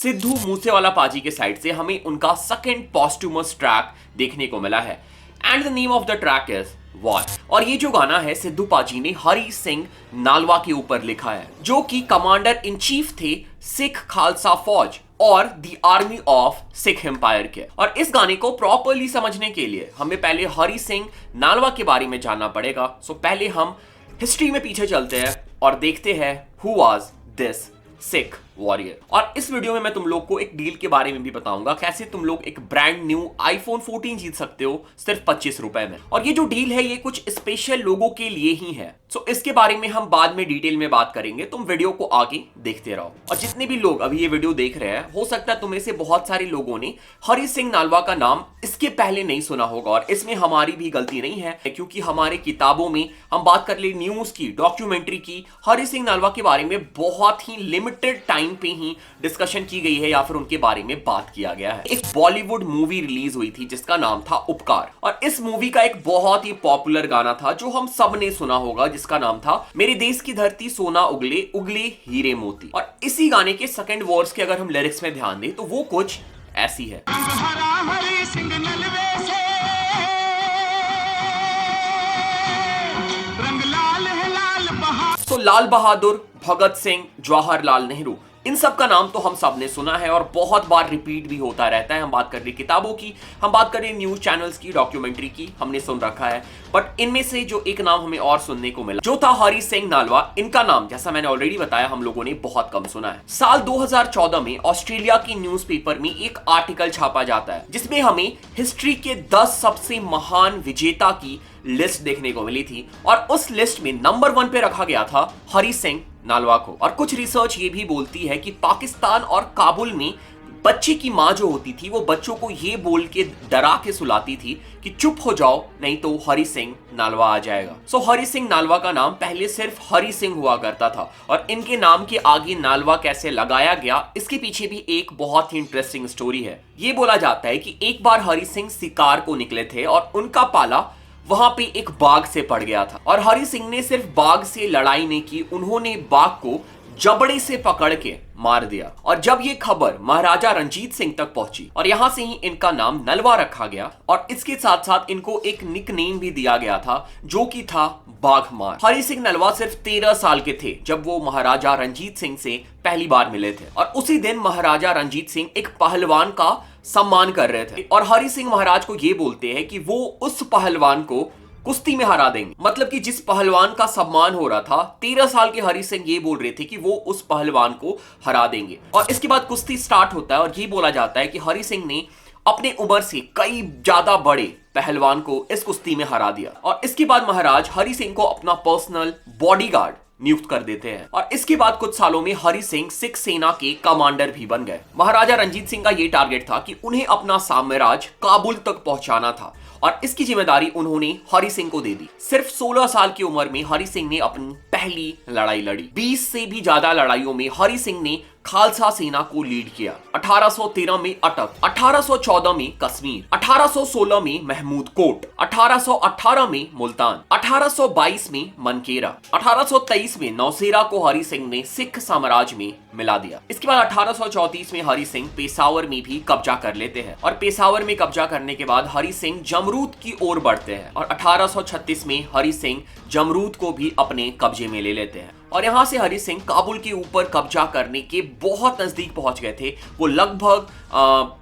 सिद्धू मूसेवाला पाजी के साइड से हमें उनका सेकंड पॉस्टुमस ट्रैक देखने को मिला है and the name of the track is वार। और ये जो गाना है सिद्धू पाजी ने हरी सिंह नालवा के ऊपर लिखा है, जो कि कमांडर इन चीफ थे सिख खालसा फौज और the army of Sikh empire के। और इस गाने को प्रॉपरली समझने के लिए हमें पहले हरी सिंह नालवा के बारे में जानना पड़ेगा। सो पहले हम हिस्ट्री में पीछे चलते हैं और देखते हैं who was this Sikh warrior. और इस वीडियो में मैं तुम लोग को एक डील के बारे में भी बताऊंगा, कैसे तुम लोग एक ब्रांड न्यू आईफोन 14 जीत सकते हो सिर्फ 25 रुपए में। और ये जो डील है ये कुछ स्पेशल लोगों के लिए ही है। सो इसके बारे में हम बाद में डिटेल में बात करेंगे, तुम वीडियो को आगे देखते रहो। और जितने भी लोग अभी ये वीडियो देख रहे हैं, हो सकता है तुम में से बहुत सारे लोगों ने हरी सिंह नालवा का नाम इसके पहले नहीं सुना होगा। और इसमें हमारी भी गलती नहीं है, क्योंकि हमारे किताबों में हम बात कर ले न्यूज की, डॉक्यूमेंट्री की, हरी सिंह नालवा के बारे में बहुत ही लिमिटेड टाइम पे ही डिस्कशन की गई है या फिर उनके बारे में बात किया गया है। एक बॉलीवुड मूवी रिलीज हुई थी जिसका नाम था उपकार, और इस मूवी का एक बहुत ही पॉपुलर गाना था जो हम सब ने सुना होगा, जिसका नाम था मेरे देश की धरती सोना उगले उगले हीरे मोती। और इसी गाने के सेकंड वर्स के अगर हम लिरिक्स में ध्यान दें तो वो कुछ ऐसी है। सिंह नलवे से रंग लाल है लाल बहादुर। तो लाल बहादुर, भगत सिंह, जवाहरलाल नेहरू, इन सब का नाम तो हम सब ने सुना है और बहुत बार रिपीट भी होता रहता है। हम बात कर रहे किताबों की, हम बात कर रहे न्यूज चैनल्स की, डॉक्यूमेंट्री की, हमने सुन रखा है। बट इनमें से जो एक नाम हमें और सुनने को मिला जो था हरी सिंह नालवा, इनका नाम जैसा मैंने ऑलरेडी बताया हम लोगों ने बहुत कम सुना है। साल 2014 में ऑस्ट्रेलिया की न्यूज़पेपर में एक आर्टिकल छापा जाता है जिसमें हमें हिस्ट्री के 10 सबसे महान विजेता की लिस्ट देखने को मिली थी, और उस लिस्ट में नंबर 1 पे रखा गया था हरी सिंह नालवा को। और कुछ रिसर्च ये भी बोलती है कि पाकिस्तान और काबुल में बच्चे की माँ जो होती थी वो बच्चों को ये बोल के डरा के सुलाती थी कि चुप हो जाओ नहीं तो हरी सिंह नालवा आ जाएगा। सो हरी सिंह नालवा का नाम पहले सिर्फ हरी सिंह हुआ करता था, और इनके नाम के आगे नालवा कैसे लगाया गया इसके पीछे भी एक बहुत ही इंटरेस्टिंग स्टोरी है। ये बोला जाता है कि एक बार हरी सिंह शिकार को निकले थे और उनका पाला वहां पे एक बाघ से पड़ गया था, और हरी सिंह ने सिर्फ बाघ से लड़ाई नहीं की, उन्होंने बाघ को जबड़े से पकड़ के मार दिया। और जब ये खबर महाराजा रंजीत सिंह तक पहुंची और यहां से ही इनका नाम नलवा रखा गया, और इसके साथ साथ इनको एक निकनेम भी दिया गया था जो कि था बाघ मार। हरी सिंह नलवा सिर्फ 13 साल के थे जब वो महाराजा रंजीत सिंह से पहली बार मिले थे, और उसी दिन महाराजा रंजीत सिंह एक पहलवान का सम्मान कर रहे थे, और हरी सिंह महाराज को ये बोलते हैं कि वो उस पहलवान को कुश्ती में हरा देंगे। मतलब कि जिस पहलवान का सम्मान हो रहा था, 13 साल के हरी सिंह ये बोल रहे थे कि वो उस पहलवान को हरा देंगे। और इसके बाद कुश्ती स्टार्ट होता है, और ये बोला जाता है कि हरी सिंह ने अपने उम्र से कई ज्यादा बड़े पहलवान को इस कुश्ती में हरा दिया। और इसके बाद महाराज हरी सिंह को अपना पर्सनल बॉडीगार्ड नियुक्त कर देते हैं, और इसके बाद कुछ सालों में हरी सिंह सिख सेना के कमांडर भी बन गए। महाराजा रंजीत सिंह का यह टारगेट था कि उन्हें अपना साम्राज्य काबुल तक पहुंचाना था, और इसकी जिम्मेदारी उन्होंने हरी सिंह को दे दी। सिर्फ 16 साल की उम्र में हरी सिंह ने अपनी पहली लड़ाई लड़ी। 20 से भी ज्यादा लड़ाइयों में हरी सिंह ने खालसा सेना को लीड किया। 1813 में अटक, 1814 में कश्मीर, 1816 में महमूद कोट, 1818 में मुल्तान, 1822 में मनकेरा, 1823 में नौशेरा को हरी सिंह ने सिख साम्राज्य में मिला दिया। इसके बाद 1834 में हरी सिंह पेशावर में भी कब्जा कर लेते हैं, और पेशावर में कब्जा करने के बाद हरी सिंह जमरूद की ओर बढ़ते हैं, और 1836 में हरी सिंह जमरूद को भी अपने कब्जे में ले लेते हैं। और यहां से हरी सिंह काबुल के ऊपर कब्जा करने के बहुत नजदीक पहुंच गए थे। वो लगभग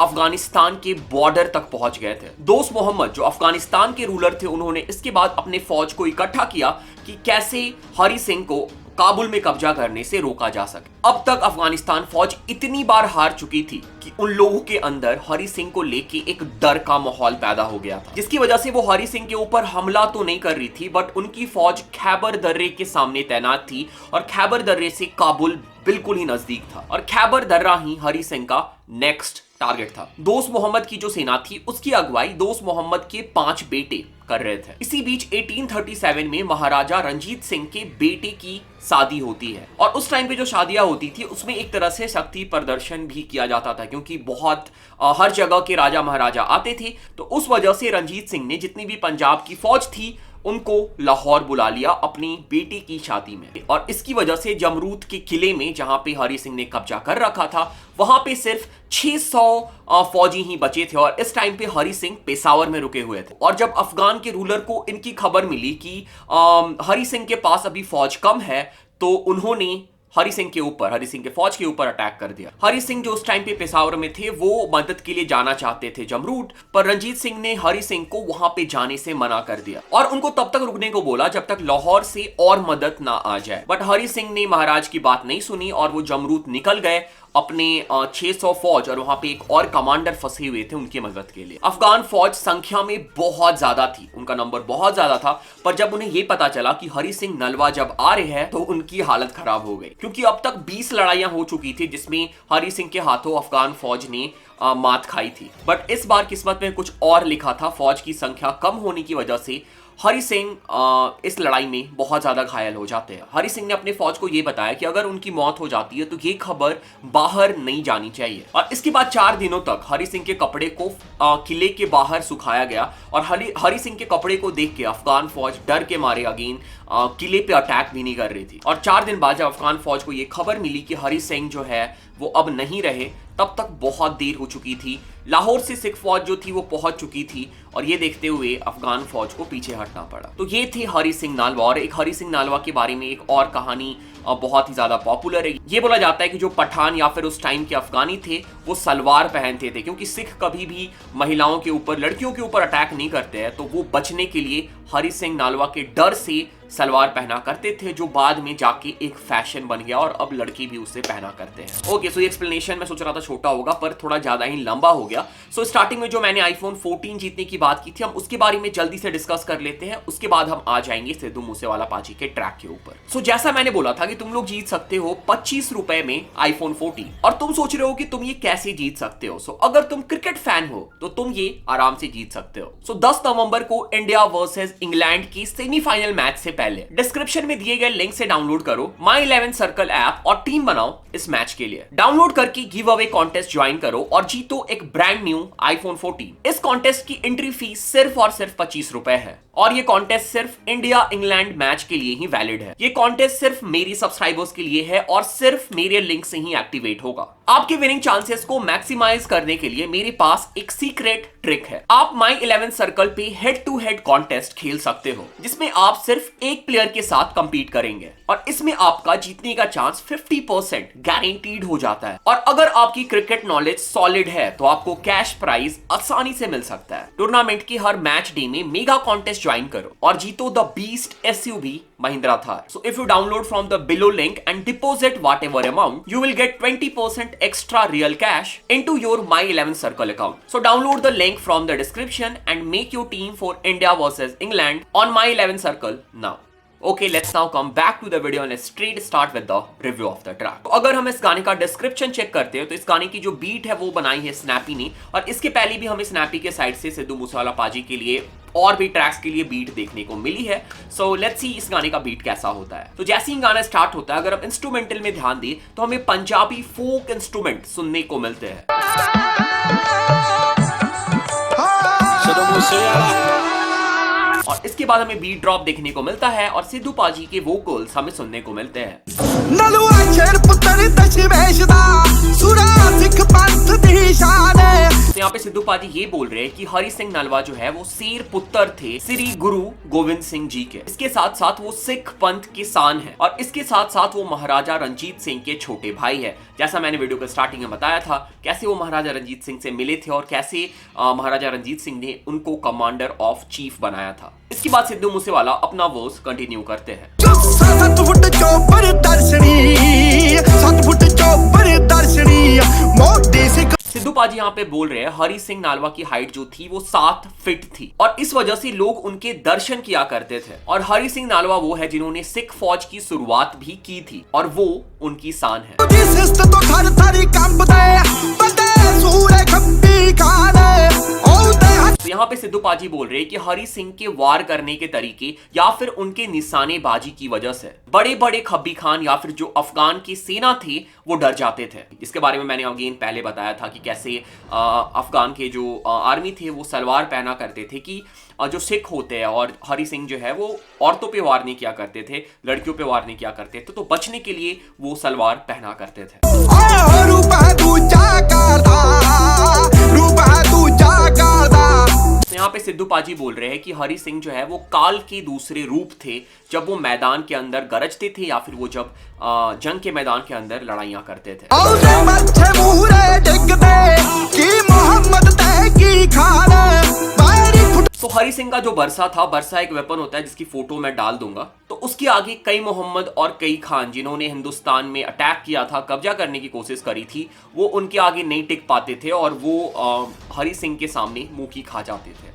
अफगानिस्तान के बॉर्डर तक पहुंच गए थे। दोस्त मोहम्मद जो अफगानिस्तान के रूलर थे, उन्होंने इसके बाद अपने फौज को इकट्ठा किया कि कैसे हरी सिंह को काबुल में कब्जा करने से रोका जा सके। अब तक अफगानिस्तान फौज इतनी बार हार चुकी थी कि उन लोगों के अंदर हरी सिंह को लेके एक डर का माहौल पैदा हो गया था, जिसकी वजह से वो हरी सिंह के ऊपर हमला तो नहीं कर रही थी, बट उनकी फौज खैबर दर्रे के सामने तैनात थी, और खैबर दर्रे से काबुल बिल्कुल ही नजदीक था, और खैबर दर्रा ही हरी सिंह का नेक्स्ट टारगेट था। दोस्त मोहम्मद की जो सेना थी उसकी अगुवाई दोस्त मोहम्मद के 5 बेटे कर रहे थे। इसी बीच 1837 में महाराजा रंजीत सिंह के बेटे की शादी होती है, और उस टाइम पे जो शादियां होती थी उसमें एक तरह से शक्ति प्रदर्शन भी किया जाता था, क्योंकि बहुत हर जगह के राजा महाराजा आते थे। तो उस वजह से रंजीत सिंह ने जितनी भी पंजाब की फौज थी उनको लाहौर बुला लिया अपनी बेटी की शादी में। और इसकी वजह से जमरूद के किले में जहां पे हरि सिंह ने कब्जा कर रखा था वहां पे सिर्फ 600 फौजी ही बचे थे। और इस टाइम पे हरि सिंह पेशावर में रुके हुए थे। और जब अफगान के रूलर को इनकी खबर मिली कि हरि सिंह के पास अभी फौज कम है तो उन्होंने हरि सिंह के फौज के ऊपर अटैक कर दिया। हरि सिंह जो उस टाइम पे पेशावर में थे वो मदद के लिए जाना चाहते थे जमरूद, पर रंजीत सिंह ने हरि सिंह को वहां पे जाने से मना कर दिया और उनको तब तक रुकने को बोला जब तक लाहौर से और मदद ना आ जाए। बट हरि सिंह ने महाराज की बात नहीं सुनी और वो जमरूद निकल गए अपने 600 फौज और वहां पे एक और कमांडर फंसे हुए थे उनकी मदद के लिए। अफगान फौज संख्या में बहुत ज्यादा थी, उनका नंबर बहुत ज्यादा था, पर जब उन्हें यह पता चला कि हरि सिंह नलवा जब आ रहे हैं तो उनकी हालत खराब हो गई, क्योंकि अब तक 20 लड़ाइयां हो चुकी थी जिसमें हरि सिंह के हाथों अफगान फौज ने मात खाई थी। बट इस बार किस्मत में कुछ और लिखा था। फौज की संख्या कम होने की वजह से हरि सिंह इस लड़ाई में बहुत ज्यादा घायल हो जाते हैं। हरि सिंह ने अपने फौज को यह बताया कि अगर उनकी मौत हो जाती है तो ये खबर बाहर नहीं जानी चाहिए। और इसके बाद 4 दिनों तक हरि सिंह के कपड़े को किले के बाहर सुखाया गया और हरि सिंह के कपड़े को देख के अफगान फौज डर के मारे अगेन किले पे अटैक भी नहीं कर रही थी। और 4 दिन बाद जब अफगान फौज को यह खबर मिली कि हरि सिंह जो है वो अब नहीं रहे, तब तक बहुत देर हो चुकी थी। लाहौर से सिख फौज जो थी वो पहुंच चुकी थी और ये देखते हुए अफगान फौज को पीछे हटना पड़ा। तो ये थे हरि सिंह नालवा। और एक हरि सिंह नालवा के बारे में एक और कहानी बहुत ही ज्यादा पॉपुलर है। ये बोला जाता है कि जो पठान या फिर उस टाइम के अफगानी थे वो सलवार पहनते थे, क्योंकि सिख कभी भी महिलाओं के ऊपर, लड़कियों के ऊपर अटैक नहीं करते हैं, तो वो बचने के लिए हरि सिंह नालवा के डर से सलवार पहना करते थे, जो बाद में जाके एक फैशन बन गया और अब लड़के भी उसे पहना करते हैं। ओके, सो ये एक्सप्लेनेशन मैं सोच रहा था छोटा होगा पर थोड़ा ज्यादा ही लंबा हो गया। सो स्टार्टिंग में जो मैंने आईफोन 14 जीतने की बात की थी, हम उसके बारे में जल्दी से डिस्कस कर लेते हैं। उसके बाद हम आ जाएंगे सिद्धू मूसेवाला पाजी के ट्रैक के ऊपर। सो जैसा मैंने बोला था कि तुम लोग जीत सकते हो 25 रुपए में आईफोन 14। और तुम सोच रहे हो कि तुम ये कैसे जीत सकते हो। सो अगर तुम क्रिकेट फैन हो तो तुम ये आराम से जीत सकते हो। सो 10 नवंबर को इंडिया वर्सेस इंग्लैंड की सेमीफाइनल मैच से पहले डिस्क्रिप्शन में दिए गए लिंक से डाउनलोड करो My11Circle ऐप और टीम बनाओ इस मैच के लिए। डाउनलोड करके गिव अवे कॉन्टेस्ट ज्वाइन करो और जीतो एक ब्रांड न्यू आईफोन 14। इस कॉन्टेस्ट की एंट्री फीस सिर्फ और सिर्फ 25 रुपए है और ये कॉन्टेस्ट सिर्फ इंडिया इंग्लैंड मैच के लिए ही वैलिड है। ये कॉन्टेस्ट सिर्फ मेरी सब्सक्राइबर्स के लिए है और सिर्फ मेरे लिंक से ही एक्टिवेट होगा। आपके विनिंग चांसेस को मैक्सिमाइज करने के लिए मेरे पास एक सीक्रेट ट्रिक है। आप My11Circle पे हेड टू हेड कॉन्टेस्ट खेल सकते हो, जिसमें आप सिर्फ एक प्लेयर के साथ कंपीट करेंगे और इसमें आपका जीतने का चांस 50% गारंटीड हो जाता है। और अगर आपकी क्रिकेट नॉलेज सॉलिड है तो आपको कैश प्राइज आसानी से मिल सकता है। टूर्नामेंट के हर मैच डे में मेगा कॉन्टेस्ट ज्वाइन करो और जीतो the beast SUV Mahindra Thar. So if you download from the below link and deposit whatever amount, you will get 20% extra real cash into your My11Circle account. So download the link from the description and make your team for India versus England on My11Circle now. Okay, let's now come back to the video and let's straight start with the review of the track. तो अगर हम इस गाने का description check करते हैं तो इस गाने की जो बीट है वो बनाई है स्नैपी ने, और इसके पहले भी हमें स्नैपी के साइड से सिद्धू मूसेवाला पाजी के लिए और भी ट्रैक्स के लिए बीट देखने को मिली है। सो लेट्स सी इस गाने का बीट कैसा होता है। तो जैसे ही गाना स्टार्ट होता है, अगर हम इंस्ट्रूमेंटल में ध्यान दें तो हमें पंजाबी फोक इंस्ट्रूमेंट सुनने को मिलते हैं। और इसके बाद हमें बीट ड्रॉप देखने को मिलता है और सिद्धू पाजी के वोकल्स हमें सुनने को मिलते हैं। तो यहाँ पे सिद्धू पाजी ये बोल रहे हैं कि हरि सिंह नलवा जो है वो शेर पुत्र थे श्री गुरु गोविंद सिंह जी के। इसके साथ साथ वो सिख पंथ के सान है और इसके साथ साथ वो महाराजा रंजीत सिंह के छोटे भाई है। जैसा मैंने वीडियो के स्टार्टिंग में बताया था कैसे वो महाराजा रंजीत सिंह से मिले थे और कैसे महाराजा रंजीत सिंह ने उनको कमांडर ऑफ चीफ बनाया था। इसके बाद सिद्धू मूसेवाला अपना वर्स कंटिन्यू करते हैं। सिद्धू पाजी यहाँ पे बोल रहे हैं हरि सिंह नालवा की हाइट जो थी वो 7 फीट थी और इस वजह से लोग उनके दर्शन किया करते थे। और हरि सिंह नालवा वो है जिन्होंने सिख फौज की शुरुआत भी की थी और वो उनकी शान है। तो यहाँ पे सिद्धू पाजी पाजी बोल रहे हैं कि हरी सिंह के वार करने के तरीके या फिर उनके निशानेबाजी की वजह से बड़े बड़े खब्बी खान या फिर जो अफगान की सेना थी वो डर जाते थे। इसके बारे में मैंने अगेन पहले बताया था कि कैसे अफगान के जो आर्मी थे वो सलवार पहना करते थे कि जो सिख होते हैं, और हरी सिंह जो है वो औरतों पे वार नहीं किया करते थे, लड़कियों पे वार नहीं किया करते थे, तो बचने के लिए वो सलवार पहना करते थे। यहाँ पे सिद्धू पाजी बोल रहे हैं कि हरी सिंह जो है वो काल के दूसरे रूप थे जब वो मैदान के अंदर गरजते थे या फिर वो जब जंग के मैदान के अंदर लड़ाइयां करते थे। तो हरी सिंह का जो बरसा था, बरसा एक वेपन होता है जिसकी फोटो मैं डाल दूंगा, तो उसके आगे कई मोहम्मद और कई खान जिन्होंने हिंदुस्तान में अटैक किया था, कब्जा करने की कोशिश करी थी, वो उनके आगे नहीं टिक पाते थे और वो हरी सिंह के सामने मुंह की खा जाते थे।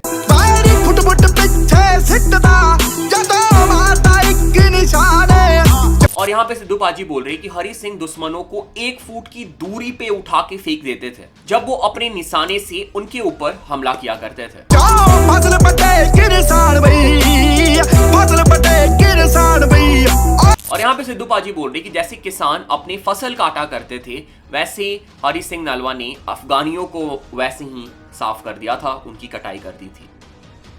और यहाँ पे सिद्धू पाजी बोल रहे हैं कि हरी सिंह दुश्मनों को 1 फुट की दूरी पे उठा के फेंक देते थे जब वो अपने निशाने से उनके ऊपर हमला किया करते थे। और यहाँ पे सिद्धू पाजी बोल रहे कि जैसे किसान अपनी फसल काटा करते थे वैसे हरी सिंह नलवा ने अफगानियों को वैसे ही साफ कर दिया था, उनकी कटाई कर दी थी।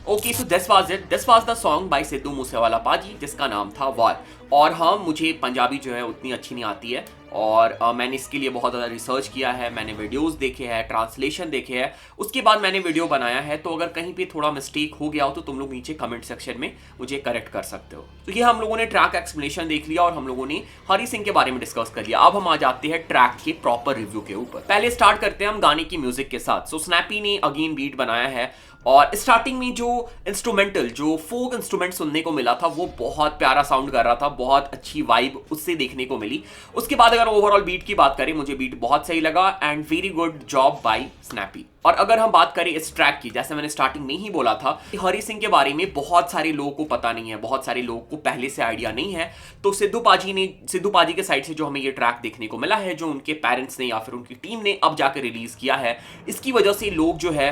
Okay, so this was it, this was the song by Sidhu Moosewala पाजी जिसका नाम था वार। और हाँ, मुझे पंजाबी जो है उतनी अच्छी नहीं आती है और मैंने इसके लिए बहुत ज़्यादा रिसर्च किया है, मैंने वीडियोस देखे हैं, ट्रांसलेशन देखे हैं, उसके बाद मैंने वीडियो बनाया है। तो अगर कहीं पे थोड़ा मिस्टेक हो गया हो तो तुम लोग नीचे कमेंट सेक्शन में मुझे करेक्ट कर सकते हो। तो ये हम लोगों ने ट्रैक एक्सप्लेनेशन देख लिया और हम लोगों ने हरी सिंह के बारे में डिस्कस कर लिया। अब हम आ जाते हैं ट्रैक के प्रॉपर रिव्यू के ऊपर। पहले स्टार्ट करते हैं हम गाने की म्यूजिक के साथ। सो स्नैपी ने अगेन बीट बनाया है और स्टार्टिंग में जो इंस्ट्रूमेंटल, जो फोक इंस्ट्रूमेंट सुनने को मिला था वो बहुत प्यारा साउंड कर रहा था, बहुत अच्छी वाइब उससे देखने को मिली। उसके बाद अगर ओवरऑल बीट की बात करें, मुझे बीट बहुत सही लगा and very good job by snappy. और अगर हम बात करें इस ट्रैक की, जैसे मैंने स्टार्टिंग में ही बोला था कि हरी सिंह के बारे में बहुत सारे लोगों को पता नहीं है, बहुत सारे लोगों को पहले से आइडिया नहीं है। तो सिद्धू पाजी के साइड से जो हमें ये ट्रैक देखने को मिला है, जो उनके पेरेंट्स ने या फिर उनकी टीम ने अब जाकर रिलीज किया है, इसकी वजह से लोग जो है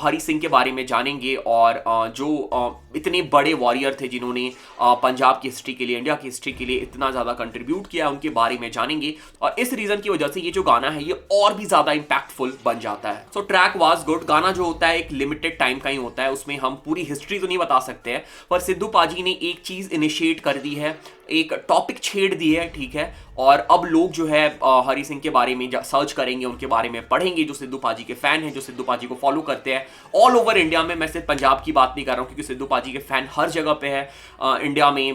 हरी सिंह के बारे में जानेंगे और जो इतने बड़े वॉरियर थे जिन्होंने पंजाब की हिस्ट्री के लिए, इंडिया की हिस्ट्री के लिए इतना ज़्यादा कंट्रीब्यूट किया, उनके बारे में जानेंगे। और इस रीज़न की वजह से ये जो गाना है ये और भी ज़्यादा इंपैक्टफुल बन जाता है। सो ट्रैक वाज गुड। गाना जो होता है एक लिमिटेड टाइम का ही होता है, उसमें हम पूरी हिस्ट्री तो नहीं बता सकते हैं, पर सिद्धू पाजी ने एक चीज़ इनिशिएट कर दी है, एक टॉपिक छेड़ दी है, ठीक है। और अब लोग जो है हरी सिंह के बारे में सर्च करेंगे, उनके बारे में पढ़ेंगे, जो सिद्धू पाजी के फैन हैं, जो सिद्धू पाजी को फॉलो करते हैं ऑल ओवर इंडिया में। मैं सिर्फ पंजाब की बात नहीं कर रहा हूँ क्योंकि सिद्धू पाजी के फैन हर जगह पे है, इंडिया में,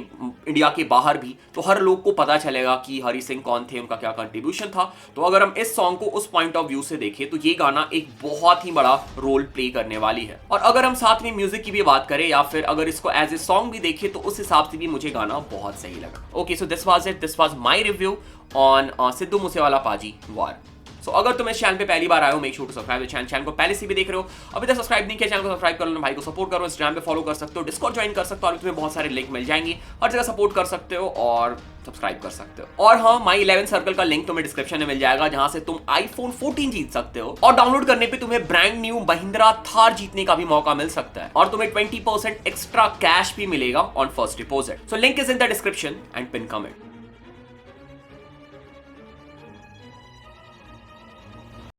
इंडिया के बाहर भी। तो हर लोग को पता चलेगा कि हरी सिंह कौन थे, उनका क्या कंट्रीब्यूशन था। तो अगर हम इस सॉन्ग को उस पॉइंट ऑफ व्यू से देखें तो ये गाना एक बहुत ही बड़ा रोल प्ले करने वाली है। और अगर हम साथ में म्यूजिक की भी बात करें या फिर अगर इसको एज ए सॉन्ग भी देखें तो उस हिसाब से भी मुझे गाना बहुत सही लगा। Okay, so this was it, this was my review on Sidhu Moosewala पाजी वार। सो अगर तुम इस चैनल पे पहली बार आए हो, make sure to subscribe the channel को पहले से भी देख रहे हो, अभी तक सब्सक्राइब नहीं किया चैनल को सब्सक्राइब कर लो, भाई को सपोर्ट करो, इंस्टाग्राम पे फॉलो कर सकते हो, डिस्कॉर्ड ज्वाइन कर सकते हो, और तुम्हें बहुत सारे लिंक मिल जाएंगे, हर जगह सपोर्ट कर सकते हो और सब्सक्राइब कर सकते हो। और हाँ, माई 11 सर्कल का लिंक तुम्हें डिस्क्रिप्शन में मिल जाएगा जहां से तुम आईफोन 14 जीत सकते हो और डाउनलोड करने पे तुम्हें ब्रांड न्यू महिंद्रा थार जीतने का भी मौका मिल सकता है और तुम्हें 20% एक्स्ट्रा कैश भी मिलेगा on first deposit. So link is in the description and pin comment.